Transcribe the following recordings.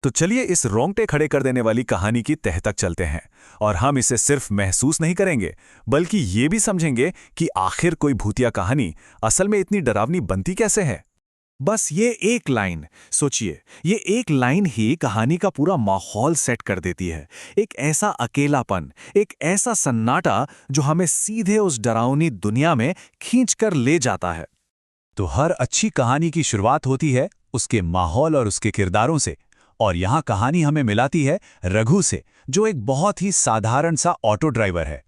तो चलिए इस रोंगटे खड़े कर देने वाली कहानी की तह तक चलते हैं और हम इसे सिर्फ महसूस नहीं करेंगे बल्कि ये भी समझेंगे कि आखिर कोई भूतिया कहानी असल में इतनी डरावनी बनती कैसे है। बस ये एक लाइन सोचिए, ये एक लाइन ही कहानी का पूरा माहौल सेट कर देती है। एक ऐसा अकेलापन, एक ऐसा सन्नाटा जो हमें सीधे उस डरावनी दुनिया में खींचकर ले जाता है। तो हर अच्छी कहानी की शुरुआत होती है उसके माहौल और उसके किरदारों से। और यहाँ कहानी हमें मिलाती है रघु से, जो एक बहुत ही साधारण सा ऑटो ड्राइवर है।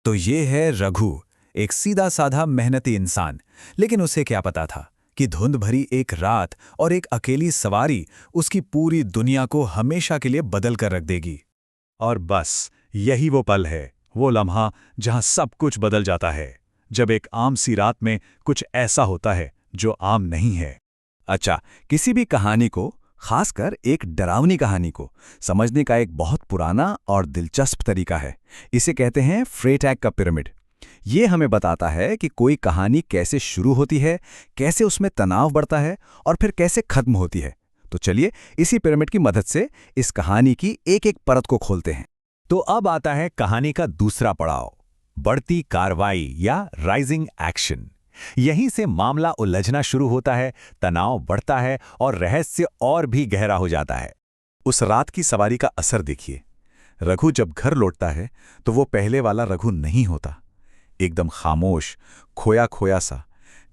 तो ये है रघु, एक सीधा साधा मेहनती इंसान। लेकिन उसे क्या पता था कि धुंध भरी एक रात और एक अकेली सवारी उसकी पूरी दुनिया को हमेशा के लिए बदल कर रख देगी। और बस यही वो पल है, वो लम्हा जहाँ सब कुछ बदल जाता है, जब एक आम सी रात में कुछ ऐसा होता है जो आम नहीं है। अच्छा, किसी भी कहानी को, खासकर एक डरावनी कहानी को समझने का एक बहुत पुराना और दिलचस्प तरीका है। इसे कहते हैं फ्रेटैग का पिरामिड। ये हमें बताता है कि कोई कहानी कैसे शुरू होती है, कैसे उसमें तनाव बढ़ता है और फिर कैसे खत्म होती है। तो चलिए इसी पिरामिड की मदद से इस कहानी की एक एक परत को खोलते हैं। तो अब आता है कहानी का दूसरा पड़ाव, बढ़ती कार्रवाई या राइजिंग एक्शन। यहीं से मामला उलझना शुरू होता है, तनाव बढ़ता है और रहस्य और भी गहरा हो जाता है। उस रात की सवारी का असर देखिए। रघु जब घर लौटता है तो वो पहले वाला रघु नहीं होता। एकदम खामोश, खोया खोया सा,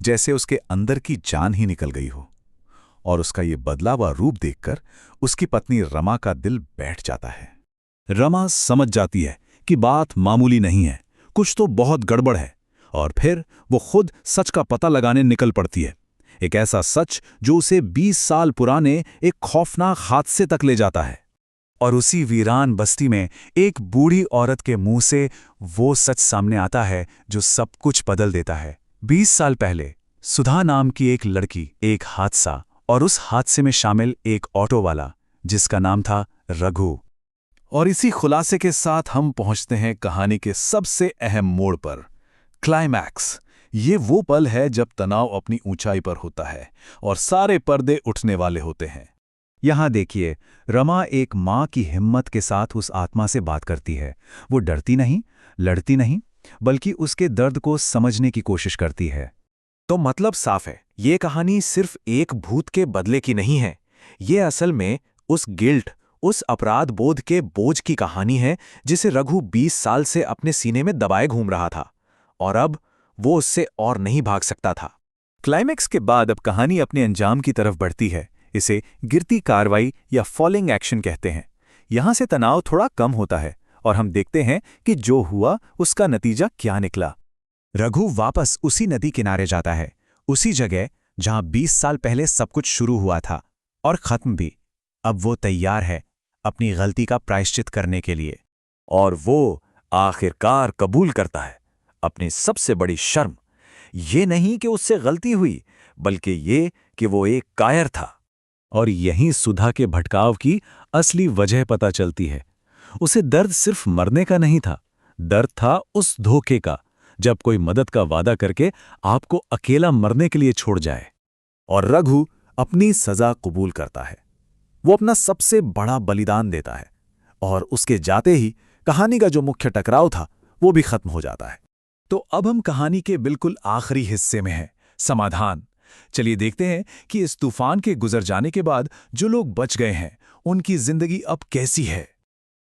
जैसे उसके अंदर की जान ही निकल गई हो। और उसका ये बदला हुआ रूप देखकर उसकी पत्नी रमा का दिल बैठ जाता है। रमा समझ जाती है कि बात मामूली नहीं है, कुछ तो बहुत गड़बड़ है। और फिर वो खुद सच का पता लगाने निकल पड़ती है। एक ऐसा सच जो उसे 20 साल पुराने एक खौफनाक हादसे तक ले जाता है। और उसी वीरान बस्ती में एक बूढ़ी औरत के मुंह से वो सच सामने आता है जो सब कुछ बदल देता है। 20 साल पहले सुधा नाम की एक लड़की, एक हादसा, और उस हादसे में शामिल एक ऑटो वाला जिसका नाम था रघु। और इसी खुलासे के साथ हम पहुंचते हैं कहानी के सबसे अहम मोड़ पर, क्लाइमैक्स। ये वो पल है जब तनाव अपनी ऊंचाई पर होता है और सारे पर्दे उठने वाले होते हैं। यहाँ देखिए, रमा एक माँ की हिम्मत के साथ उस आत्मा से बात करती है। वो डरती नहीं, लड़ती नहीं, बल्कि उसके दर्द को समझने की कोशिश करती है। तो मतलब साफ है, ये कहानी सिर्फ एक भूत के बदले की नहीं है। ये असल में उस गिल्ट, उस अपराध बोध के बोझ की कहानी है जिसे रघु 20 साल से अपने सीने में दबाए घूम रहा था, और अब वो उससे और नहीं भाग सकता था। क्लाइमैक्स के बाद अब कहानी अपने अंजाम की तरफ बढ़ती है। इसे गिरती कार्रवाई या फॉलिंग एक्शन कहते हैं। यहां से तनाव थोड़ा कम होता है और हम देखते हैं कि जो हुआ उसका नतीजा क्या निकला। रघु वापस उसी नदी किनारे जाता है, उसी जगह जहां 20 साल पहले सब कुछ शुरू हुआ था और खत्म भी। अब वो तैयार है अपनी गलती का प्रायश्चित करने के लिए। और वो आखिरकार कबूल करता है अपनी सबसे बड़ी शर्म। ये नहीं कि उससे गलती हुई, बल्कि ये कि वो एक कायर था। और यहीं सुधा के भटकाव की असली वजह पता चलती है। उसे दर्द सिर्फ मरने का नहीं था, दर्द था उस धोखे का, जब कोई मदद का वादा करके आपको अकेला मरने के लिए छोड़ जाए। और रघु अपनी सजा कबूल करता है। वो अपना सबसे बड़ा बलिदान देता है और उसके जाते ही कहानी का जो मुख्य टकराव था वो भी खत्म हो जाता है। तो अब हम कहानी के बिल्कुल आखिरी हिस्से में हैं, समाधान। चलिए देखते हैं कि इस तूफान के गुजर जाने के बाद जो लोग बच गए हैं उनकी जिंदगी अब कैसी है।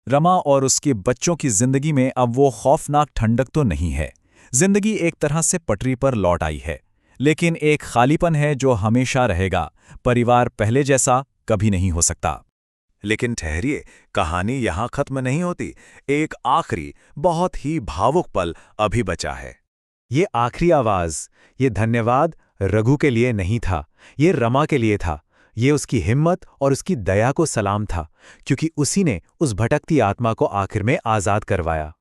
रमा और उसके बच्चों की जिंदगी में अब वो खौफनाक ठंडक तो नहीं है। जिंदगी एक तरह से पटरी पर लौट आई है, लेकिन एक खालीपन है जो हमेशा रहेगा। परिवार पहले जैसा कभी नहीं हो सकता। लेकिन ठहरिए, कहानी यहां खत्म नहीं होती। एक आखिरी बहुत ही भावुक पल अभी बचा है। ये आखिरी आवाज, ये धन्यवाद रघु के लिए नहीं था, ये रमा के लिए था। ये उसकी हिम्मत और उसकी दया को सलाम था, क्योंकि उसी ने उस भटकती आत्मा को आखिर में आजाद करवाया।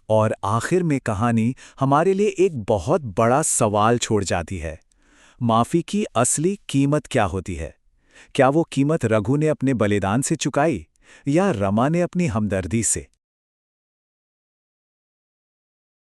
और आखिर में कहानी हमारे लिए एक बहुत बड़ा सवाल छोड़ जाती है। माफी की असली कीमत क्या होती है? क्या वो कीमत रघु ने अपने बलिदान से चुकाई या रमा ने अपनी हमदर्दी से?